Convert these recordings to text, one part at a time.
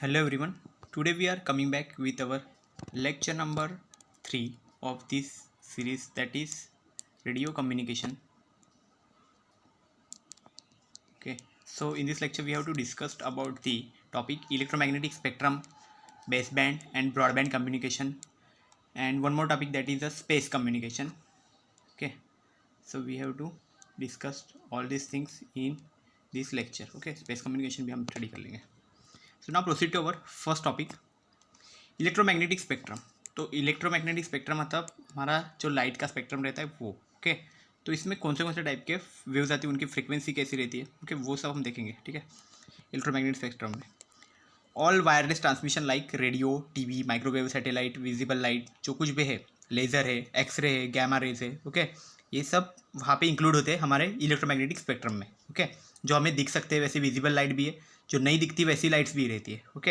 Hello everyone. Today we are coming back with our lecture number 3 of this series, that is radio communication. Okay. So in this lecture we have to discuss about the topic electromagnetic spectrum, baseband and broadband communication, and one more topic, that is the space communication. Okay. So we have to discuss all these things in this lecture. Okay. Space communication भी हम study कर लेंगे. So now proceed to our first topic, electromagnetic spectrum. तो electromagnetic spectrum मतलब हमारा जो light का spectrum रहता है वो. ओके. तो इसमें कौन से टाइप के वेव्स आती है, उनकी फ्रीक्वेंसी कैसी रहती है, ओके, वो सब हम देखेंगे. ठीक है. इलेक्ट्रोमैग्नेटिक स्पेक्ट्रम में all wireless transmission like radio, TV, microwave, satellite, visible light, जो कुछ भी है, लेज़र है, एक्सरे है, गैमा रेज है, ओके, ये सब वहाँ पे इंक्लूड होते हैं हमारे इलेक्ट्रोमैग्नेटिक स्पेक्ट्रम में. ओके. जो हमें दिख सकते हैं वैसे विजिबल लाइट भी है, जो नहीं दिखती वैसी लाइट्स भी रहती है. Okay.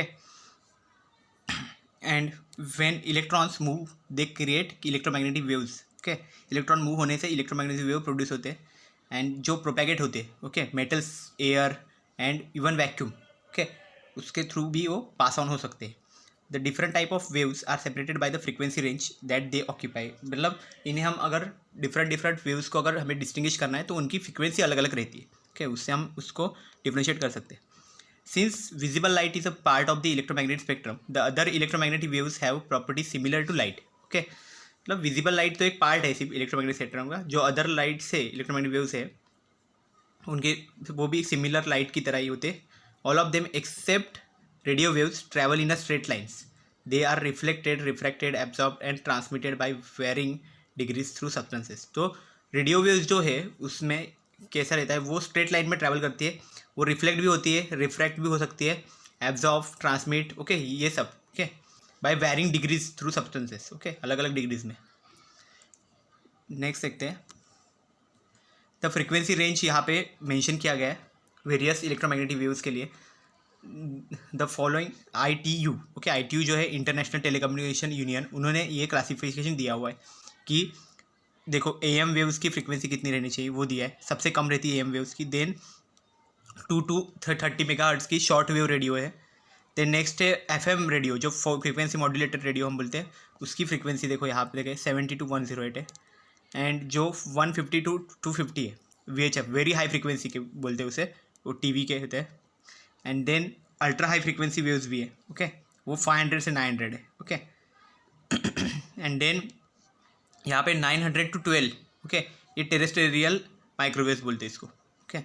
And when electrons move they create electromagnetic waves. Okay. Electron move होने से इलेक्ट्रोमैग्नेटिक वेव प्रोड्यूस होते हैं एंड जो प्रोपैगेट होते हैं, okay, metals, air and even vacuum, okay, उसके थ्रू भी वो पास ऑन हो सकते हैं. The different type of waves are separated by the frequency range that they occupy. मतलब इन्हें हम अगर डिफरेंट वेव्स को अगर हमें डिस्टिंग्विश करना है तो उनकी फ्रीक्वेंसी अलग अलग रहती है. ओके. उससे हम उसको डिफ्रेंशिएट कर सकते हैं. Since visible light is a part of the electromagnetic spectrum, the other electromagnetic waves have properties similar to light. Okay. मतलब विजिबल लाइट तो एक पार्ट है सिर्फ इलेक्ट्रोमैग्नेटिक स्पेक्ट्रम का, जो अदर लाइट से इलेक्ट्रोमैग्नेटिक वेव्स है उनके वो भी सिमिलर लाइट की तरह ही होते. All of them except radio waves travel in a straight lines. They are reflected, refracted, absorb and transmitted by varying degrees through substances. तो रेडियो वेव्स जो है उसमें कैसा रहता है, वो स्ट्रेट लाइन में ट्रैवल करती है, वो रिफ्लेक्ट भी होती है, रिफ्रैक्ट भी हो सकती है, एब्जॉर्ब, ट्रांसमिट, ओके, ये सब. Okay. By varying degrees through substances. Okay. अलग अलग डिग्रीज में. नेक्स्ट देखते हैं. द फ्रीक्वेंसी रेंज यहाँ पे मेंशन किया गया है वेरियस इलेक्ट्रोमैग्नेटिक वेव्स के लिए. The following ITU, okay, ITU जो है इंटरनेशनल टेलीकम्युनिकेशन यूनियन, उन्होंने ये क्लासिफिकेशन दिया हुआ है कि देखो AM वेव्स की फ्रीक्वेंसी कितनी रहनी चाहिए, वो दिया है. सबसे कम रहती है AM वेव्स की. देन 2 to 30 मेगाहर्ट्ज़ की शॉर्ट वेव रेडियो है. देन नेक्स्ट है FM रेडियो, जो फ्रीक्वेंसी मॉड्यूलेटेड रेडियो हम बोलते हैं, उसकी फ्रीक्वेंसी देखो यहाँ पे देखें 70 to 108 है. एंड जो 150 to 250 है VHF, वेरी हाई फ्रीक्वेंसी के बोलते हैं उसे, वो TV के होते हैं. And then ultra high frequency waves भी है, ओके, वो 500 से 900 है. ओके. एंड देन यहाँ पे 900 to 12, ओके, ये टेरेस्ट्रियल माइक्रोवेव्स बोलते हैं इसको. ओके.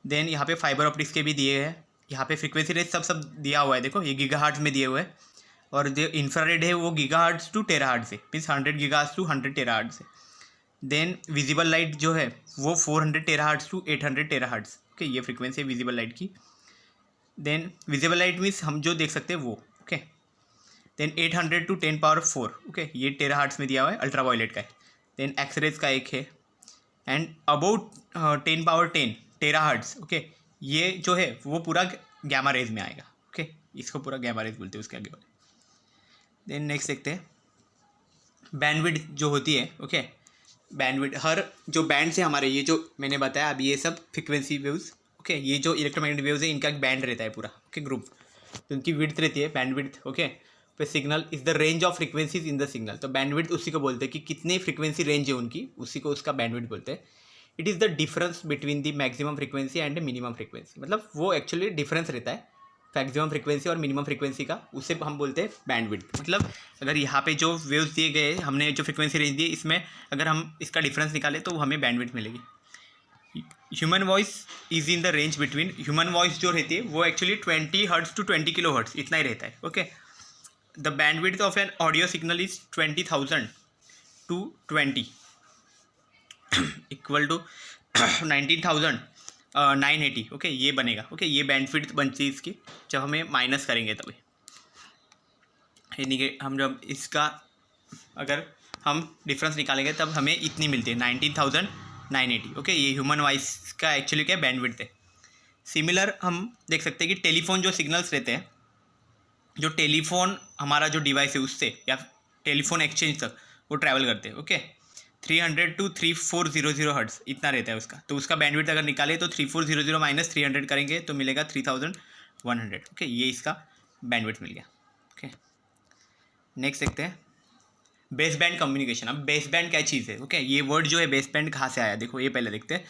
देन यहाँ पे फाइबर ऑप्टिक्स के भी दिए हैं. यहाँ पे फ्रीक्वेंसी रेंज सब दिया हुआ है, देखो ये गीगाहर्ट्ज़ में दिए हुए हैं. और जो इंफ्रारेड है वो गीगाहर्ट्ज़ टू टेराहर्ट्ज़ है, मीन्स 100 गीगाहर्ट्ज़ टू 100 टेराहर्ट्ज़ है. देन विजिबल लाइट जो है वो 400 टेराहर्ट्ज़ टू 800 टेराहर्ट्ज़. ओके, ये फ्रीक्वेंसी है विजिबल लाइट की. देन विजिबल लाइट मीन्स हम जो देख सकते हैं वो. ओके. देन 800 to 10⁴, ओके, ये टेराहर्ट्ज़ में दिया हुआ है, अल्ट्रा वायलेट का है. देन एक्सरेज का एक है. एंड अबाउट 10⁻10 टेराहर्ट्ज़, ओके, ये जो है वो पूरा गैमा रेज में आएगा. ओके. इसको पूरा गैमा रेज बोलते हैं उसके आगे वाले. देन नेक्स्ट देखते हैं बैंडविड्थ जो होती है. ओके. बैंडविड्थ, हर जो बैंड्स है हमारे, ये जो मैंने बताया अभी, ये सब फ्रीक्वेंसी वेव्स, ओके, ये जो इलेक्ट्रोमैग्नेटिक वेव्स है इनका एक बैंड रहता है पूरा, ओके, ग्रुप. तो इनकी विड्थ रहती है बैंडविड्थ. ओके. पे signal is the range of frequencies in the signal. तो बैंडविड्थ उसी को बोलते हैं कि कितनी फ्रीक्वेंसी रेंज है उनकी, उसी को उसका बैंडविड्थ बोलते हैं. It is the difference between the maximum frequency and minimum frequency. मतलब वो एक्चुअली डिफरेंस रहता है मैक्सिमम फ्रीक्वेंसी और मिनिमम फ्रीक्वेंसी का, उसे हम बोलते हैं बैंडविड्थ. मतलब अगर यहाँ पे जो वेव्स दिए गए, हमने जो फ्रीक्वेंसी रेंज दी, इसमें अगर हम इसका डिफरेंस निकालें तो हमें बैंडविड्थ मिलेगी. Human voice is in the range between, human voice जो रहती है वो एक्चुअली 20 हर्ट्ज़ टू 20 किलोहर्ट्ज़ इतना ही रहता है. Okay. The bandwidth of an audio signal is 20,000 to 20 equal to 19,980. Okay, ये बनेगा. ओके. ये बैंडविड्थ बनती है इसकी जब हमें माइनस करेंगे तभी, यानी कि हम जब इसका अगर हम डिफरेंस निकालेंगे तब हमें इतनी मिलती है 19,980. ओके. ये ह्यूमन वॉइस का एक्चुअली क्या बैंडविड्थ है. सिमिलर हम देख सकते हैं कि टेलीफोन जो सिग्नल्स रहते हैं, जो टेलीफोन हमारा जो डिवाइस है उससे या टेलीफोन एक्सचेंज तक वो ट्रैवल करते हैं. ओके. 300 to 3400 हर्ट्ज़ इतना रहता है उसका. तो उसका बैंडविड्थ अगर निकाले तो 3400 माइनस 300 करेंगे तो मिलेगा 3100. ओके. ये इसका बैंडविड्थ मिल गया। ओके, नेक्स्ट देखते हैं बेस बैंड कम्युनिकेशन। अब बेस बैंड क्या चीज़ है? ओके, ये वर्ड जो है बेस बैंड कहाँ से आया, देखो ये पहले देखते हैं।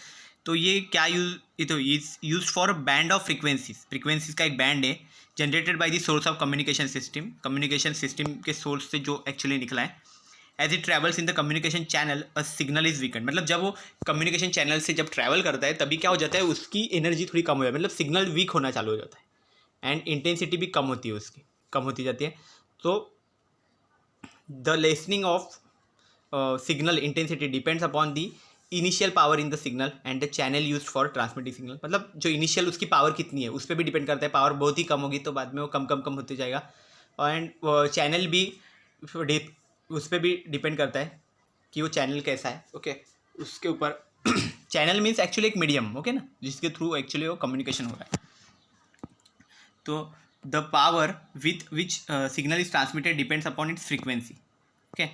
तो ये क्या ये तो use for band of frequencies का एक बैंड है generated by the source of communication system के सोर्स से जो एक्चुअली निकला है। As it travels in the communication channel a signal is weakened, मतलब जब वो कम्युनिकेशन चैनल से जब ट्रैवल करता है तभी क्या हो जाता है, उसकी एनर्जी थोड़ी कम हो जाती है, मतलब सिग्नल वीक होना चालू हो जाता है एंड इंटेंसिटी भी कम होती है, उसकी कम होती जाती है। तो the listening of signal intensity depends upon the initial power in the signal and the channel use for transmitting signal, मतलब जो इनिशियल उसकी पावर कितनी है उस पर भी डिपेंड करता है। पावर बहुत ही कम होगी तो बाद में वो कम होते जाएगा, एंड चैनल भी उस पर भी डिपेंड करता है कि वो चैनल कैसा है। ओके, उसके ऊपर चैनल मीन्स एक्चुअली एक मीडियम, ओके ना, जिसके थ्रू एक्चुअली वो कम्युनिकेशन हो रहा है। तो the power with which signal is transmitted depends upon its frequency. Okay,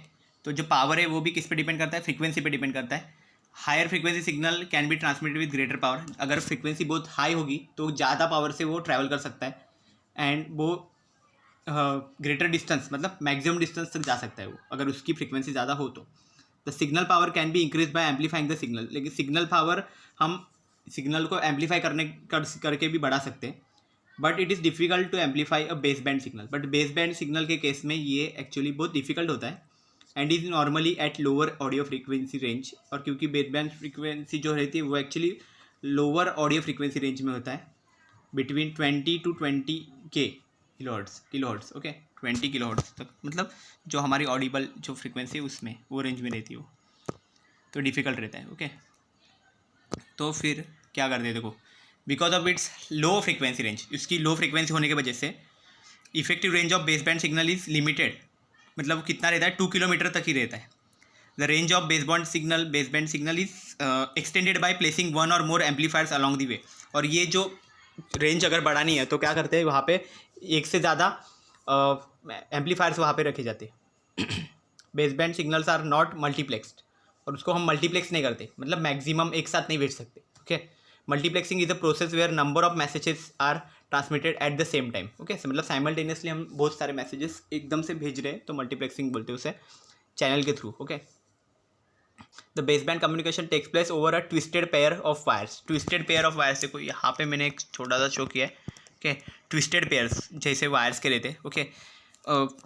तो जो पावर है वो भी किस पे डिपेंड करता है, फ्रीक्वेंसी पे डिपेंड करता है। Higher frequency signal can be transmitted with greater power, अगर फ्रीक्वेंसी बहुत हाई होगी तो ज़्यादा पावर से वो ट्रैवल कर सकता है एंड वो ग्रेटर डिस्टेंस, मतलब मैक्सिमम डिस्टेंस तक जा सकता है वो, अगर उसकी फ्रीक्वेंसी ज़्यादा हो तो। The signal power can be increase by amplifying the signal, लेकिन सिग्नल पावर हम सिग्नल को एम्पलीफाई करके भी बढ़ा सकते हैं, but it is difficult to amplify a base band signal. But base band signal के केस में ये एक्चुअली बहुत डिफिकल्ट होता है and is normally at lower audio frequency range, और क्योंकि बेस बैंड फ्रीक्वेंसी जो रहती है वो actually lower audio frequency range में होता है, between 20 to 20 kilohertz. Okay, 20 kilohertz तक, मतलब जो हमारी ऑडिबल जो फ्रीक्वेंसी है उसमें वो रेंज में रहती है वो, तो डिफ़िकल्ट रहता है। ओके, तो फिर क्या करते हैं, देखो because of its low frequency range, इसकी लो फ्रीक्वेंसी होने की वजह से effective range of base band signal is limited, मतलब वो कितना रहता है, 2 किलोमीटर तक ही रहता है। The range of base band signal is extended by placing one और मोर एम्पलीफायर्स अलॉन्ग द वे, और ये जो रेंज अगर बढ़ानी है तो क्या करते हैं, वहाँ पे एक से ज़्यादा एम्पलीफायर्स वहाँ पे रखे जाते हैं। Base band signals are not multiplexed, और उसको हम मल्टीप्लेक्स नहीं करते, मतलब मैक्सिमम एक साथ नहीं भेज सकते। Okay, multiplexing is a process where number of messages are transmitted at the same time. Okay, मतलब साइमल्टेनियसली हम बहुत सारे मैसेजेस एकदम से भेज रहे हैं तो मल्टीप्लेक्सिंग बोलते हैं उसे, चैनल के through. Okay, the base band communication takes place over a twisted pair of wires. Twisted pair of wires, देखो यहाँ पे मैंने एक छोटा सा शो किया है। ओके, ट्विस्टेड पेयर्स जैसे वायर्स के रहते हैं। ओके,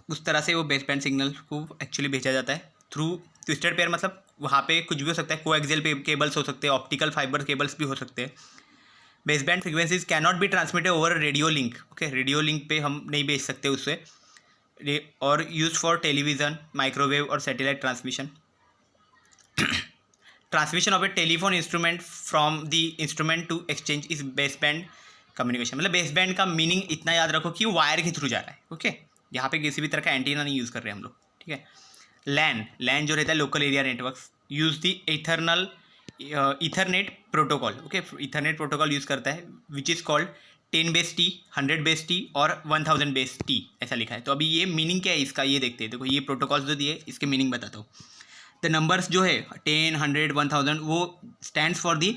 उस तरह से वो बेस बैंड सिग्नल को एक्चुअली भेजा जाता है थ्रू ट्विस्टेड पेयर, मतलब वहाँ पे कुछ भी हो सकता है, कोएक्सियल केबल्स हो सकते हैं, ऑप्टिकल फाइबर केबल्स भी हो सकते हैं। Base band frequencies can not be transmitted over radio link. Okay, radio link पे हम नहीं भेज सकते उससे, और यूज फॉर टेलीविज़न, माइक्रोवेव और satellite transmission. Transmission of a telephone instrument from the instrument to exchange is base band communication, मतलब base band का मीनिंग इतना याद रखो कि वो वायर के थ्रू जा रहा है। ओके, यहाँ पे किसी भी तरह का एंटीना नहीं यूज़ कर रहे हैं हम लोग। ठीक है, लैन जो रहता है local area networks use the Ethernet protocol. Okay, Ethernet protocol use करता है which is called 10 base T, 100 base T और 1000 बेस टी, ऐसा लिखा है। तो अभी ये मीनिंग क्या है इसका, ये देखते हैं। देखो ये प्रोटोकॉल्स जो दिए इसके मीनिंग बताता हूँ। द नंबर्स जो है 10, 100, 1000 वो stands for the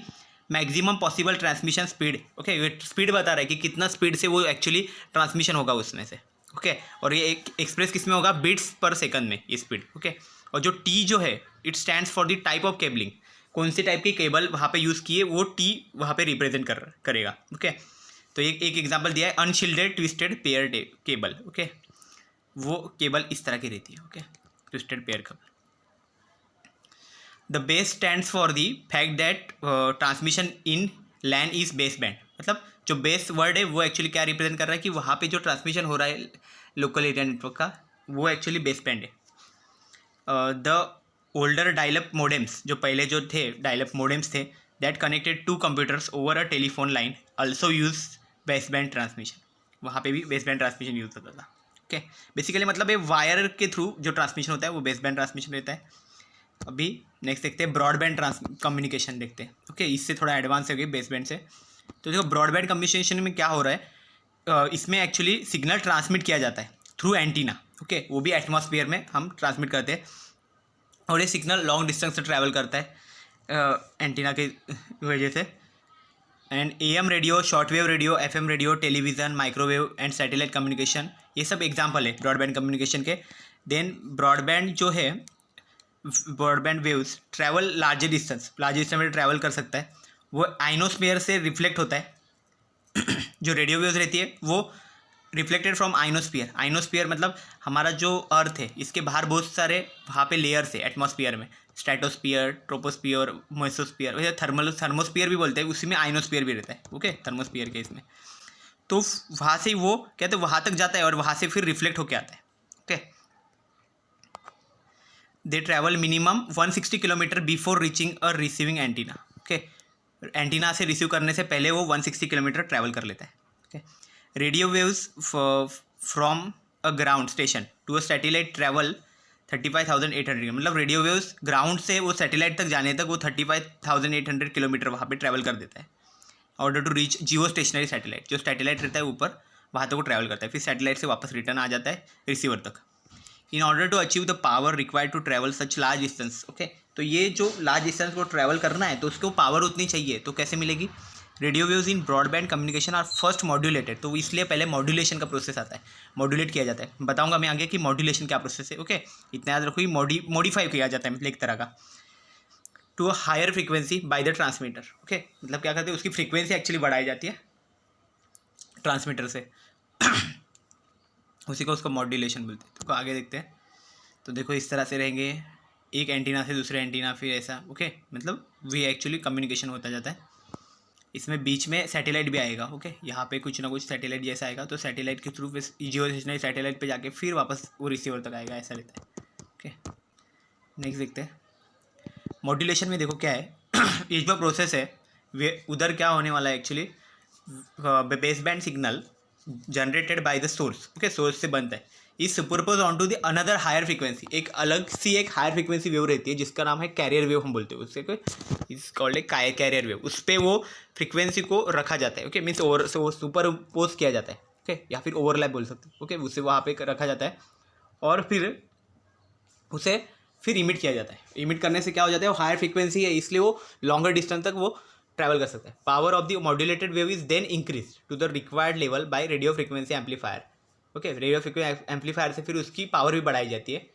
maximum possible transmission speed. Okay, ये स्पीड बता रहा है कि कितना स्पीड से वो एक्चुअली ट्रांसमिशन होगा उसमें से। ओके, और ये एक एक्सप्रेस किस में होगा, बिट्स पर सेकंड में ये स्पीड। ओके, और जो टी जो है it stands for the type of cabling, कौन से टाइप की केबल वहाँ पे यूज़ किए वो टी वहाँ पे रिप्रेजेंट करेगा। ओके, तो एक एग्जांपल दिया है unshielded twisted pair cable. Okay, वो केबल इस तरह की रहती है। Okay, twisted pair cable. The base stands for the fact that transmission in LAN is base band, मतलब जो बेस वर्ड है वो एक्चुअली क्या रिप्रेजेंट कर रहा है कि वहाँ पे जो ट्रांसमिशन हो रहा है लोकल एरिया नेटवर्क का वो एक्चुअली बेस बैंड है। द ओल्डर डायलअप मोडेम्स, जो पहले जो थे डायलअप मोडेम्स थे that connected to computers over a telephone line also use base band transmission, वहाँ पे भी बेस बैंड ट्रांसमिशन यूज होता था। ओके, बेसिकली मतलब ये वायर के थ्रू जो ट्रांसमिशन होता है वो बेस बैंड ट्रांसमिशन रहता है। अभी नेक्स्ट देखते हैं ब्रॉडबैंड कम्युनिकेशन देखते हैं। ओके, इससे थोड़ा एडवांस हो गई बेस बैंड से। तो देखो ब्रॉडबैंड कम्युनिकेशन में क्या हो रहा है, इसमें एक्चुअली सिग्नल ट्रांसमिट किया जाता है थ्रू एंटीना। ओके, वो भी एटमॉस्फेयर में हम ट्रांसमिट करते हैं, और ये सिग्नल लॉन्ग डिस्टेंस से ट्रैवल करता है एंटीना के वजह से। And AM radio, short wave radio, FM radio, television, microwave and satellite communication, ये सब एग्जाम्पल है ब्रॉडबैंड कम्युनिकेशन के. देन ब्रॉडबैंड जो है, broadband waves travel larger distance में ट्रैवल कर सकता है. वो आइनोस्फीयर से रिफ्लेक्ट होता है. जो रेडियो वेव्स रहती है वो रिफ्लेक्टेड फ्रॉम आइनोस्फीयर. आइनोस्फीयर मतलब हमारा जो अर्थ है, इसके बाहर बहुत सारे वहाँ पे लेयर्स है एटमॉस्फेयर में. स्ट्रेटोस्फीयर, ट्रोपोस्फीयर, मेसोस्फीयर, वैसे थर्मोस्फीयर भी बोलते हैं, उसी में आइनोस्फीयर भी रहता है. ओके, थर्मोस्फीयर के इसमें तो वहाँ से वो कहते हैं वहाँ तक जाता है और वहाँ से फिर रिफ्लेक्ट होके आता है. ओके, दे travel minimum 160 kilometre before reaching अ रिसीविंग एंटीना. ओके, एंटीना से रिसीव करने से पहले वो 160 किलोमीटर ट्रैवल कर लेता है. Okay, radio waves from a ground station to a satellite travel 35,800. मतलब रेडियो वेव्स ग्राउंड से वो सैटेलाइट तक जाने तक वो 35,800 किलोमीटर वहाँ पे ट्रैवल कर देता है. Order to reach geostationary satellite, जो सैटेलाइट रहता है ऊपर, वहाँ तक वो ट्रैवल करता है. फिर सैटेलाइट से वापस रिटर्न आ जाता है रिसीवर तक. In order to achieve the power required to travel such large distance. Okay, तो ये जो लार्ज डिस्टेंस को ट्रैवल करना है तो उसको पावर उतनी चाहिए. तो कैसे मिलेगी? Radio waves in broadband communication are first modulated. तो इसलिए पहले मॉड्यूलेशन का प्रोसेस आता है, मॉड्यूलेट किया जाता है. बताऊंगा मैं आगे कि मॉड्यूलेशन क्या प्रोसेस है. ओके, इतना याद रखो, मॉडिफाई किया जाता है मतलब एक तरह का, to a higher frequency by the transmitter. Okay, मतलब क्या करते हैं, उसकी फ्रीक्वेंसी एक्चुअली बढ़ाई जाती है ट्रांसमीटर से. उसी को उसको मॉड्यूलेशन बोलते हैं. तो आगे देखते हैं. तो देखो इस तरह से रहेंगे, एक एंटीना से दूसरे एंटीना, फिर ऐसा. ओके, मतलब वे एक्चुअली कम्युनिकेशन होता जाता है. इसमें बीच में सैटेलाइट भी आएगा. ओके, यहाँ पे कुछ ना कुछ सैटेलाइट जैसा आएगा, तो सैटेलाइट के थ्रू जियो स्टेशनरी सैटेलाइट पे जाके फिर वापस वो रिसीवर तक आएगा, ऐसा रहता है. ओके, नेक्स्ट देखते हैं. मॉड्यूलेशन में देखो क्या है. ये जो प्रोसेस है वे उधर क्या होने वाला है actually, base band signal generated by the source. Okay, source से बनता है. Is superpose on to the another higher frequency. एक अलग सी एक हायर फ्रीक्वेंसी वेव रहती है जिसका नाम है कैरियर वेव, हम बोलते हैं उससे. Is called a carrier wave. उस पर वो फ्रीक्वेंसी को रखा जाता है. ओके, मीन्स ओवर से वो सुपरपोज किया जाता है. ओके, या फिर ओवरलैप बोल सकते हैं. ओके, उससे वहाँ पे रखा जाता है और फिर उसे फिर इमिट किया जाता है. इमिट करने से क्या हो जाता है, वो हायर फ्रीक्वेंसी है इसलिए वो लॉन्गर डिस्टेंस तक वो ट्रैवल कर सकता है. Power of the modulated wave is then increase to the required level by radio frequency amplifier. Okay, radio frequency amplifier से फिर उसकी पावर भी बढ़ाई जाती है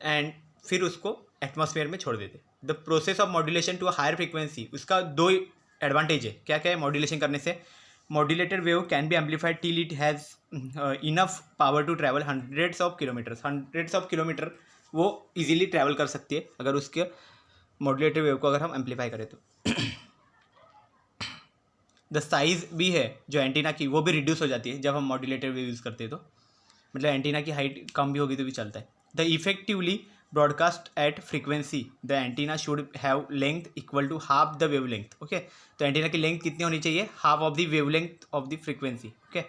एंड फिर उसको एटमॉस्फेयर में छोड़ देते हैं. The process of modulation to a higher frequency, उसका दो एडवांटेज है. क्या क्या है मॉड्यूलेशन करने से? Modulated wave can be amplified till it has enough power to travel hundreds of kilometer वो इजीली ट्रैवल कर सकती है अगर उसके मॉड्यूलेटेड वेव को अगर हम एम्पलीफाई करें तो. द साइज़ भी है जो एंटीना की, वो भी रिड्यूस हो जाती है जब हम मॉड्यूलेटेड वेव यूज़ करते हैं. तो मतलब एंटीना की हाइट कम भी होगी तो भी चलता है. The effectively broadcast at frequency the antenna should have length equal to half the wave length. Okay, तो एंटीना की लेंथ कितनी होनी चाहिए? Half of the wave length of the frequency. Okay,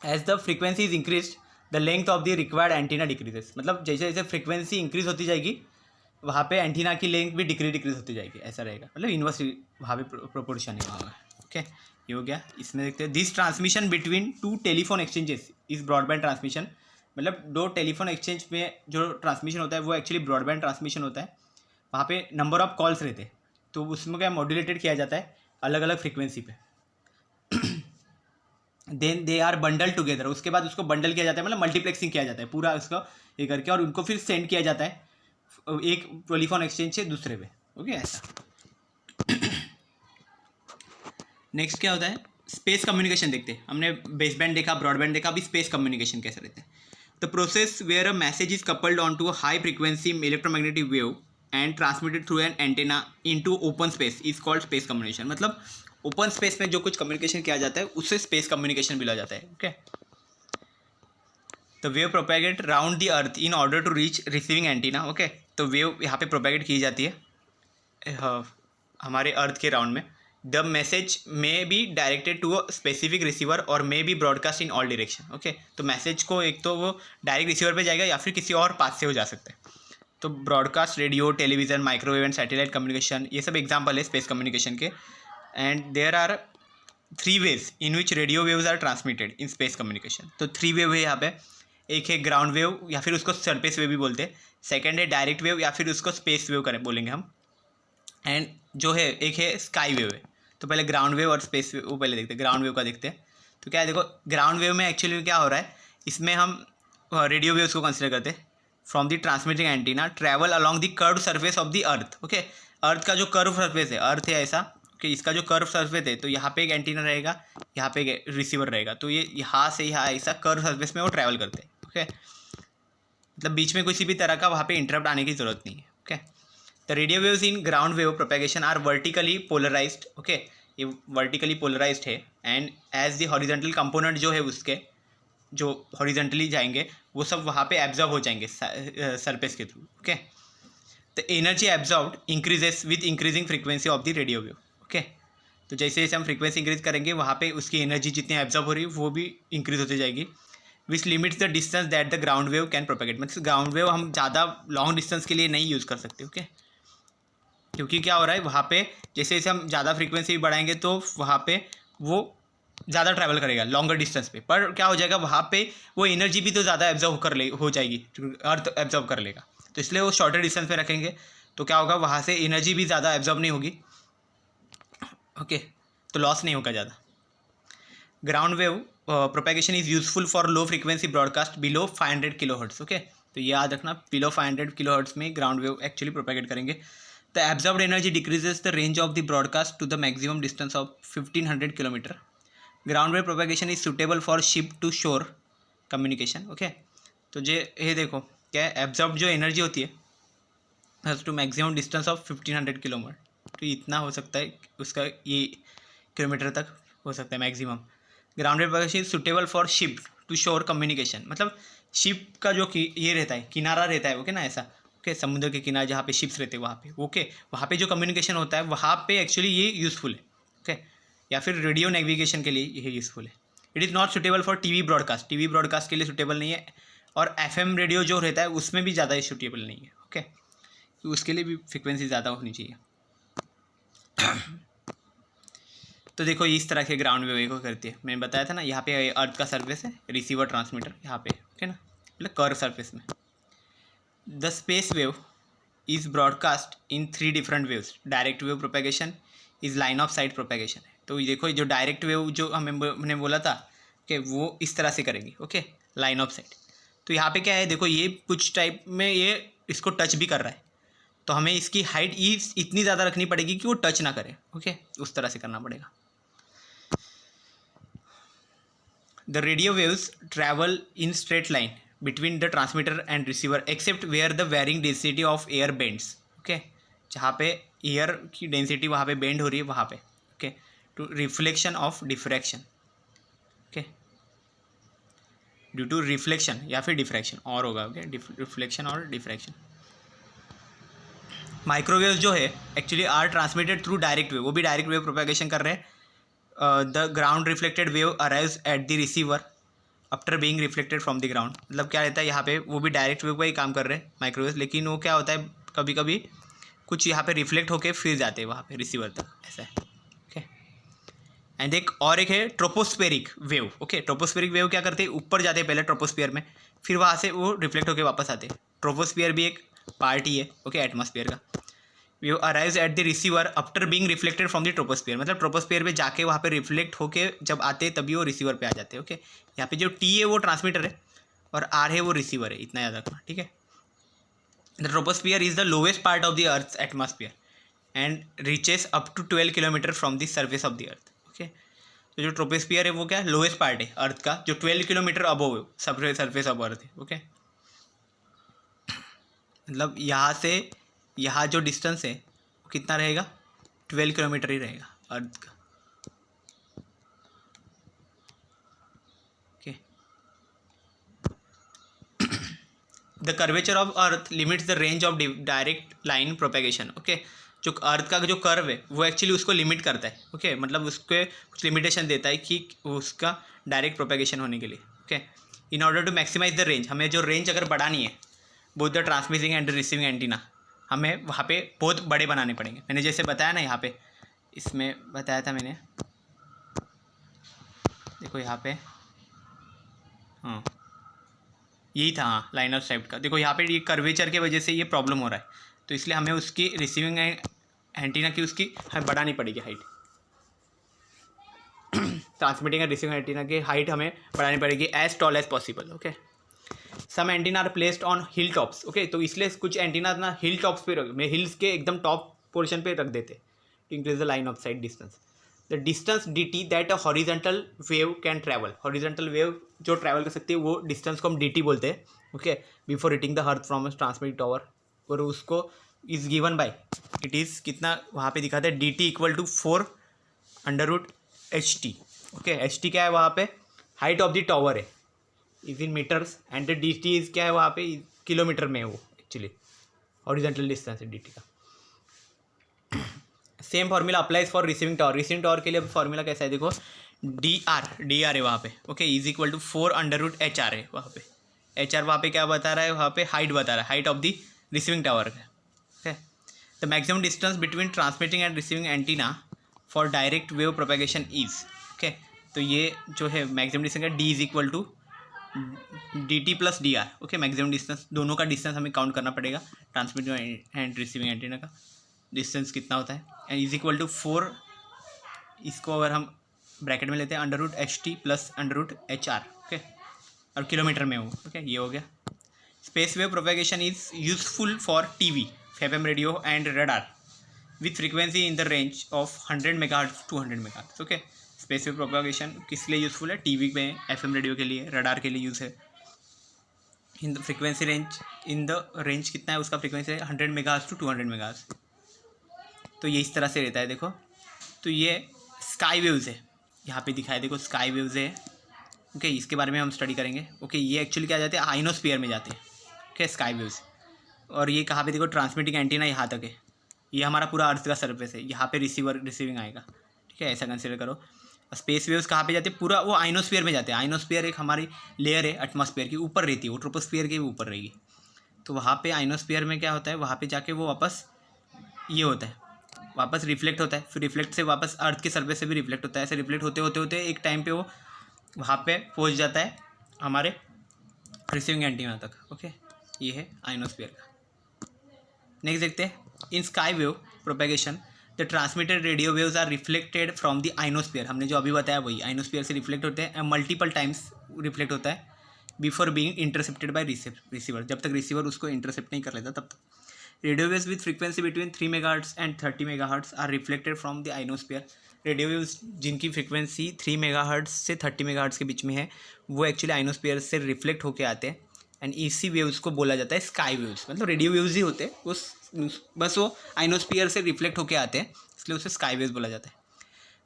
as the frequency is increase the length of the required antenna decreases. मतलब जैसे जैसे frequency increase होती जाएगी वहाँ पे एंटीना की लेंथ भी डिक्रीज होती जाएगी, ऐसा रहेगा. मतलब इन्वर्स वहाँ पे प्रोपोर्शन है वहाँ. ओके, ये हो गया. इसमें देखते हैं this transmission between two telephone exchanges is broadband transmission. मतलब दो टेलीफोन एक्सचेंज में जो ट्रांसमिशन होता है वो एक्चुअली ब्रॉडबैंड ट्रांसमिशन होता है. वहाँ पे नंबर ऑफ कॉल्स रहते हैं तो उसमें क्या मॉड्यूलेटेड किया जाता है अलग अलग फ्रीक्वेंसी पे. Then they are bundle together. उसके बाद उसको बंडल किया जाता है, मतलब मल्टीप्लेक्सिंग किया जाता है पूरा उसका ये करके, और उनको फिर सेंड किया जाता है एक टेलीफोन एक्सचेंज से दूसरे पे. ओके, ऐसा. नेक्स्ट क्या होता है? स्पेस कम्युनिकेशन देखते हैं. हमने बेस बैंड देखा, ब्रॉडबैंड देखा, अभी स्पेस कम्युनिकेशन कैसे रहते हैं. The process where a message is coupled on to a high frequency electromagnetic wave and transmitted through an antenna into open space is called space communication. मतलब open space में जो कुछ communication किया जाता है उससे स्पेस कम्युनिकेशन बोला जाता है. Okay, the wave propagate round the earth in order to reach receiving antenna. Okay, तो वेव यहाँ पे प्रोपेगेट की जाती है हमारे अर्थ के राउंड में. The message may be directed to a specific receiver और may be broadcast in all direction. Okay, तो मैसेज को एक तो वो डायरेक्ट रिसीवर पे जाएगा या फिर किसी और पाथ से हो जा सकता है. तो broadcast, radio, television, microwave and satellite communication, ये सब एग्जाम्पल है स्पेस कम्युनिकेशन के. And there are 3 ways in which radio waves are transmitted in space communication. तो 3 वेव है यहाँ पे. एक है ग्राउंड वेव या फिर उसको सरफेस वेव भी बोलते हैं. सेकंड है डायरेक्ट वेव या फिर उसको स्पेस वेव करें बोलेंगे हम. एंड जो है एक है स्काई वेव है. तो पहले ग्राउंड वेव और स्पेस वेव वो पहले देखते हैं, ग्राउंड वेव का देखते हैं। तो क्या है, देखो ग्राउंड वेव में एक्चुअली क्या हो रहा है, इसमें हम रेडियो वेव्स को कंसिडर करते हैं। From the transmitting antenna travel along the curve surface of the earth. Okay, earth का जो कर्व सरफेस है, अर्थ है ऐसा कि इसका जो कर्व सरफेस है, तो यहाँ पे एक एंटीना रहेगा, यहाँ पे एक रिसीवर रहेगा, तो ये यहाँ से यहाँ ऐसा कर्व सरफेस में वो ट्रैवल करते हैं। ओके, मतलब बीच में किसी भी तरह का वहाँ पे इंटरप्ट आने की ज़रूरत नहीं है। Okay, the radio waves in ground wave propagation are vertically polarized. Okay, ये वर्टिकली पोलराइज्ड है and as the horizontal component जो है उसके जो हॉरिजॉन्टली जाएंगे वो सब वहाँ पे एब्जॉर्ब हो जाएंगे सरफेस के through. Okay, the energy absorbed increases with increasing frequency of the radio wave. Okay, तो जैसे जैसे हम फ्रीक्वेंसी इंक्रीज करेंगे वहाँ पे उसकी एनर्जी जितनी एब्जॉर्ब हो रही है वो भी इंक्रीज होती जाएगी, विच limits the distance that the ground wave can propagate. मतलब ग्राउंड वेव हम ज़्यादा लॉन्ग डिस्टेंस के लिए नहीं यूज़ कर सकते। ओके, क्योंकि क्या हो रहा है वहाँ पे जैसे जैसे हम ज़्यादा फ्रीक्वेंसी बढ़ाएंगे तो वहाँ पे वो ज़्यादा ट्रैवल करेगा लॉन्गर डिस्टेंस पे, पर क्या हो जाएगा वहाँ पे वो एनर्जी भी तो ज़्यादा एब्जॉर्व हो जाएगी, अर्थ एब्जॉर्व कर लेगा, तो इसलिए वो शॉर्टर डिस्टेंस पे रखेंगे तो क्या होगा वहाँ से एनर्जी भी ज़्यादा एब्जॉर्व नहीं होगी। ओके, तो लॉस नहीं होगा ज़्यादा। Ground wave propagation is useful for low frequency broadcast below 500 kilohertz. Okay, तो ये याद रखना, बिलो 500 किलोहर्ट्ज़ में ग्राउंड वेव एक्चुअली प्रोपेगेट करेंगे। The absorbed energy decreases the range of the broadcast to the maximum distance of 1500 kilometer. Ground wave propagation is suitable for ship to shore communication. Okay, तो ये देखो क्या है, absorb जो energy होती है to maximum distance of 1500 kilometer, तो इतना हो सकता है उसका, ये किलोमीटर तक हो सकता है maximum. Ground wave propagation is suitable for ship to shore communication, मतलब शिप का जो ये रहता है, किनारा रहता है, ओके ना, ऐसा ओके, समुद्र के किनारे जहाँ पे शिप्स रहते हैं वहाँ पे, ओके, वहाँ पे जो कम्युनिकेशन होता है वहाँ पे एक्चुअली ये यूज़फुल है। ओके, या फिर रेडियो नेविगेशन के लिए ये यूज़फुल है। It is not suitable for TV broadcast, TV broadcast के लिए सुटेबल नहीं है, और एफएम रेडियो जो रहता है उसमें भी ज़्यादा सुटेबल नहीं है। ओके, तो उसके लिए भी फ्रिक्वेंसी ज़्यादा होनी चाहिए। तो देखो इस तरह के ग्राउंड वेव को करती है, मैंने बताया था ना, यहाँ पे अर्थ का सर्फेस है, रिसीवर ट्रांसमीटर यहाँ पे, ओके ना, मतलब कर्व सर्फेस में। The space wave is broadcast in 3 different waves. Direct wave propagation is line of site propagation है। तो देखो जो डायरेक्ट वेव जो हमने बोला था कि वो इस तरह से करेंगे, ओके, लाइन ऑफ साइट। तो यहाँ पे क्या है, देखो ये कुछ टाइप में ये इसको टच भी कर रहा है, तो हमें इसकी हाइट इतनी ज़्यादा रखनी पड़ेगी कि वो टच ना करे। ओके, उस तरह से करना पड़ेगा। The radio waves travel in straight line between the transmitter and receiver except where the varying density of air bends. Okay, जहाँ पे एयर की डेंसिटी वहाँ पे बेंड हो रही है वहाँ पे, okay, to reflection of diffraction. Okay, due to reflection या फिर डिफ्रैक्शन और होगा, ओके, रिफ्लेक्शन और डिफ्रैक्शन। माइक्रोवेव्स जो है actually are transmitted through direct wave, वो भी डायरेक्ट वेव प्रोपेगेशन कर रहे हैं। The ground reflected wave arrives at the receiver after being reflected from the ground. मतलब क्या रहता है यहाँ पे, वो भी डायरेक्ट वेव का ही काम कर रहे हैं माइक्रोवेव, लेकिन वो क्या होता है कभी कभी कुछ यहाँ पे रिफ्लेक्ट होके फिर जाते हैं वहाँ पे रिसीवर तक, ऐसा है। ओके, एंड एक है tropospheric wave. Okay, tropospheric wave क्या करते हैं, ऊपर जाते हैं पहले ट्रोपोस्फियर में, फिर वहाँ से वो रिफ्लेक्ट होकर वापस आते हैं। ट्रोपोस्फियर भी एक पार्ट ही है, ओके, एटमॉस्फेयर का। Wave arrives at the receiver after being reflected from the troposphere, मतलब ट्रोपोस्फियर पे जाके वहाँ पे रिफ्लेक्ट होके जब आते हैं तभी वो रिसीवर पे आ जाते हैं। ओके, यहाँ पे जो टी है वो ट्रांसमीटर है और आर है वो रिसीवर है, इतना याद रखना, ठीक है। The troposphere is the lowest part of the earth atmosphere and reaches up to 12 kilometer from the surface of the earth. Okay, तो जो ट्रोपोस्फियर है वो क्या है, लोवेस्ट पार्ट है अर्थ का, जो 12 किलोमीटर अबव है सर्फेस ऑफ अर्थ है। ओके, मतलब यहाँ से यहाँ जो डिस्टेंस है वो कितना रहेगा, 12 किलोमीटर ही रहेगा अर्थ का। Okay, the curvature of earth limits the range of direct line propagation. Okay, जो अर्थ का जो कर्व है वो एक्चुअली उसको लिमिट करता है। ओके, मतलब उसके कुछ लिमिटेशन देता है कि उसका डायरेक्ट प्रोपेगेशन होने के लिए। Okay, in order to maximize the range, हमें जो रेंज अगर बढ़ानी है both the transmitting and receiving antenna, हमें वहाँ पे बहुत बड़े बनाने पड़ेंगे। मैंने जैसे बताया ना, यहाँ पे इसमें बताया था मैंने, देखो यहाँ पे, हाँ यही था, हाँ, लाइन ऑफ साइट का। देखो यहाँ पे ये कर्वेचर की वजह से ये प्रॉब्लम हो रहा है, तो इसलिए हमें उसकी रिसीविंग एंटीना की उसकी हमें बढ़ानी पड़ेगी height. Transmitting and receiving antenna की हाइट हमें बढ़ानी पड़ेगी as tall as possible. Okay, some antenna are placed on hill tops. Okay, तो इसलिए कुछ एंटीना ना हिल टॉप्स पे रख, में हिल्स के एकदम टॉप पोर्शन पे रख देते to increase the line of sight distance. The distance dt that a horizontal wave can travel, horizontal wave जो ट्रैवल कर सकती है वो डिस्टेंस को हम dt बोलते हैं। Okay, before hitting the earth from transmit tower, और उसको is given by, it is कितना वहाँ पे दिखाते हैं dt equal to 4√ht। Okay, ht क्या है वहाँ पे, हाइट ऑफ द टावर है, is in meters, and dt is क्या है वहाँ पे, किलोमीटर में है वो एक्चुअली, हॉरिजेंटल डिस्टेंस है dt का। Same formula applies for receiving tower. Receiving tower के लिए फार्मूला कैसा है देखो, डी आर है वहाँ पे। Okay, is equal to 4√hr है वहाँ पे। एच आर वहाँ पे क्या बता रहा है, वहाँ पे हाइट बता रहा है, height of the receiving tower का। Okay, the maximum distance between transmitting and receiving antenna for direct wave propagation is. Okay, तो ये जो है मैक्सिमम डिस्टेंस का d is equal to dt plus d r. Okay, maximum distance, दोनों का distance हमें count करना पड़ेगा, ट्रांसमिटिंग एंड रिसीविंग एंटीना का डिस्टेंस कितना होता है, एंड इज इक्वल टू 4, इसको अगर हम ब्रैकेट में लेते हैं √ht प्लस √hr। ओके, और किलोमीटर में हो। ओके, ये हो गया। Space wave propagation is useful for TV, FM radio and radar with frequency in the range of 100 megahertz to 100 megahertz. Okay, space wave propagation किस लिए यूजफुल है, TV में, FM रेडियो के लिए, रडार के लिए यूज़ है। In the frequency range, in the range कितना है उसका फ्रीक्वेंसी है 100 मेगाहर्ट्ज टू 200 मेगाहर्ट्ज। तो ये इस तरह से रहता है देखो। तो ये स्काई वेव्स है, यहाँ पे दिखाया देखो स्काई वेव्स है। ओके, इसके बारे में हम स्टडी करेंगे। ओके, ये एक्चुअली क्या जाते हैं, आइनोस्फीयर में जाते हैं। Okay, sky waves. और ये कहाँ पे देखो, ट्रांसमिटिंग एंटीना यहाँ तक है, ये हमारा पूरा अर्थ का सरफेस है, यहाँ पे रिसीविंग आएगा। ठीक है, ऐसा कंसिडर करो। स्पेस वेव्स कहाँ पे जाते हैं, पूरा वो आइनोस्फीयर में जाते हैं। आइनोस्फीयर एक हमारी लेयर है एटमॉस्फेयर की, ऊपर रहती है वो, ट्रोपोस्फीयर के ऊपर रहेगी। तो वहाँ पे आइनोस्फीयर में क्या होता है, वहाँ पे जाके वो वापस ये होता है, वापस रिफ्लेक्ट होता है, फिर रिफ्लेक्ट से वापस अर्थ के सरफेस से भी रिफ्लेक्ट होता है। ऐसे रिफ्लेक्ट होते होते होते एक टाइम पे वो वहाँ पे पहुँच जाता है हमारे रिसीविंग एंटीना तक। ओके, ये है आइनोस्फीयर का। नेक्स्ट देखते हैं, in sky wave propagation the transmitted radio waves are reflected from the ionosphere. हमने जो अभी बताया वही, आइनोस्फीयर से रिफ्लेक्ट होते हैं, मल्टीपल टाइम्स रिफ्लेक्ट होता है before being intercepted bye receiver. जब तक रिसीवर उसको इंटरसेप्ट नहीं कर लेता तब तक। Radio waves with frequency between 3 megahertz and 30 megahertz are reflected from the ionosphere. Radio waves जिनकी फ्रीक्वेंसी 3 मेगाहर्ट्ज से 30 मेगाहर्ट्ज के बीच में है, वो एक्चुअली आइनोस्फीयर से रिफ्लेक्ट होकर आते हैं, एंड इसी वेव्स को बोला जाता है स्काई वेव्स। मतलब रेडियो वेव्स ही होते हैं, उस बस वो आइनोस्फीयर से रिफ्लेक्ट होकर आते हैं, इसलिए उसे स्काई वेव्स बोला जाता है।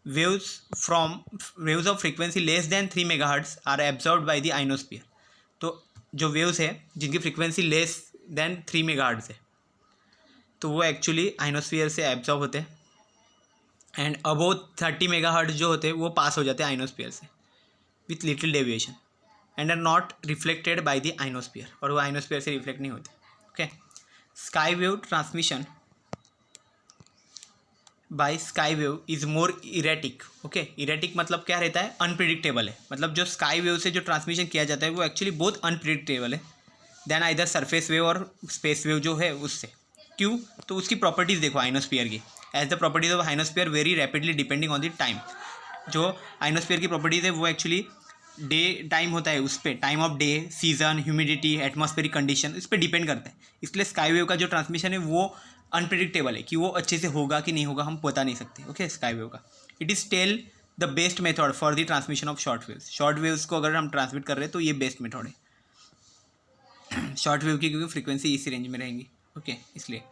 Waves of frequency less than 3 megahertz are absorbed by the ionosphere. तो जो वेव्स है जिनकी फ्रीक्वेंसी लेस देन 3 मेगाहर्ट्ज है, तो वो एक्चुअली आइनोस्फीयर से एब्जॉर्ब होते हैं, एंड अबोव 30 मेगाहर्ट्ज जो होते हैं वो पास हो जाते हैं आइनोस्फीयर से with little deviation, and are not reflected by the ionosphere, और वो आइनोस्फीयर से रिफ्लेक्ट नहीं होते। Okay, sky wave transmission by sky wave is more erratic. Okay, erratic मतलब क्या रहता है, अनप्रिडिक्टेबल है। मतलब जो स्काई वेव से जो ट्रांसमिशन किया जाता है वो एक्चुअली बहुत अनप्रिडिक्टेबल है देन आइदर सरफेस वेव और स्पेस वेव जो है उससे। क्यों, तो उसकी प्रॉपर्टीज़ देखो आइनोस्फीयर की। As the properties of ionosphere very rapidly depending on the time. जो आइनोस्फीयर की प्रॉपर्टीज़ है वो एक्चुअली डे टाइम होता है, उस पर time of day, season, humidity, atmospheric condition, इस पर डिपेंड करता है। इसलिए स्काई वेव का जो ट्रांसमिशन है वो अनप्रिडिक्टेबल है, कि वो अच्छे से होगा कि नहीं होगा हम बता नहीं सकते। ओके, स्काई वेव का it is still the best method for the transmission of short waves. Short waves को अगर हम ट्रांसमिट कर रहे हैं तो ये बेस्ट मेथड है शॉर्ट वेव की, क्योंकि फ्रीक्वेंसी इसी रेंज में रहेंगी। ओके, इसलिए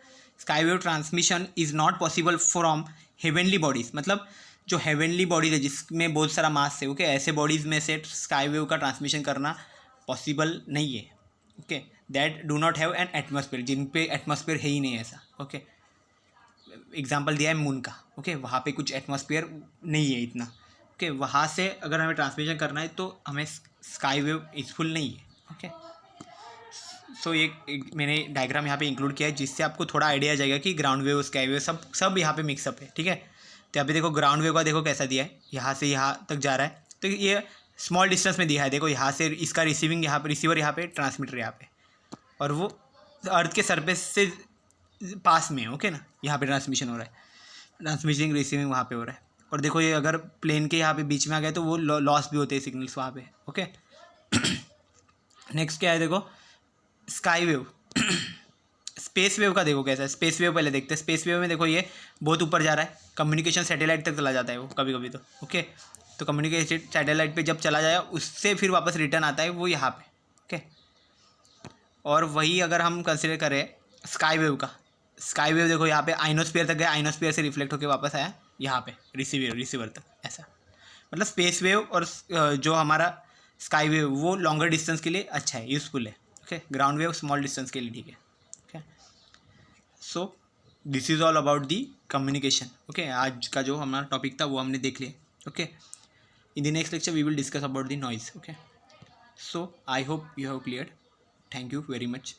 sky wave transmission is not possible from heavenly bodies. मतलब जो हेवनली बॉडीज़ है जिसमें बहुत सारा मास है, ओके, ऐसे बॉडीज़ में से स्काई वेव का ट्रांसमिशन करना पॉसिबल नहीं है। Okay, that do not have an atmosphere, जिन पे एटमॉस्फेयर है ही नहीं ऐसा। ओके, एग्जाम्पल दिया है मून का। ओके, वहाँ पे कुछ एटमॉस्फेयर नहीं है इतना। ओके, वहाँ से अगर हमें ट्रांसमिशन करना है तो हमें स्काई वेव यूजफुल नहीं है। ओके, सो एक मैंने डायग्राम यहाँ पे इंक्लूड किया है जिससे आपको थोड़ा आइडिया आ जाएगा कि ग्राउंड वेव, स्काई वेव सब यहाँ पे मिक्सअप है। ठीक है, तो यहाँ पे देखो ग्राउंड वेव का देखो कैसा दिया है, यहाँ से यहाँ तक जा रहा है, तो ये स्मॉल डिस्टेंस में दिया है। देखो यहाँ से इसका रिसीविंग यहाँ पे, रिसीवर यहाँ पे, ट्रांसमीटर यहाँ पे, और वो अर्थ के सरफेस से पास में है। ओके ना, यहाँ पे ट्रांसमिशन हो रहा है, ट्रांसमिशन रिसीविंग वहाँ पे हो रहा है। और देखो ये अगर प्लेन के यहाँ पे बीच में आ गया तो वो लॉस भी होते हैं सिग्नल्स वहाँ पे, ओके। नेक्स्ट क्या है देखो, स्काई वेव। स्पेस वेव का देखो कैसा है, स्पेस वेव पहले देखते हैं। स्पेस वेव में देखो ये बहुत ऊपर जा रहा है, कम्युनिकेशन सैटेलाइट तक चला जाता है वो कभी कभी तो, ओके। तो कम्युनिकेशन सैटेलाइट पे जब चला जाए उससे फिर वापस रिटर्न आता है वो यहाँ पे, ओके। और वही अगर हम कंसिडर करें स्काई वेव का, स्काई वेव देखो यहाँ पे आइनोस्फीयर तक गया, आइनोस्फीयर से रिफ्लेक्ट होकर वापस आया यहाँ पे रिसीवर तक, ऐसा। मतलब स्पेस वेव और जो हमारा स्काई वेव वो लॉन्गर डिस्टेंस के लिए अच्छा है, यूज़फुल है, okay. Ground wave small distance के लिए ठीक है, okay. So this is all about the communication, okay. आज का जो हमारा टॉपिक था वो हमने देख लिया, okay. In the next lecture we will discuss about the noise, okay. So I hope you have clear. Thank you very much.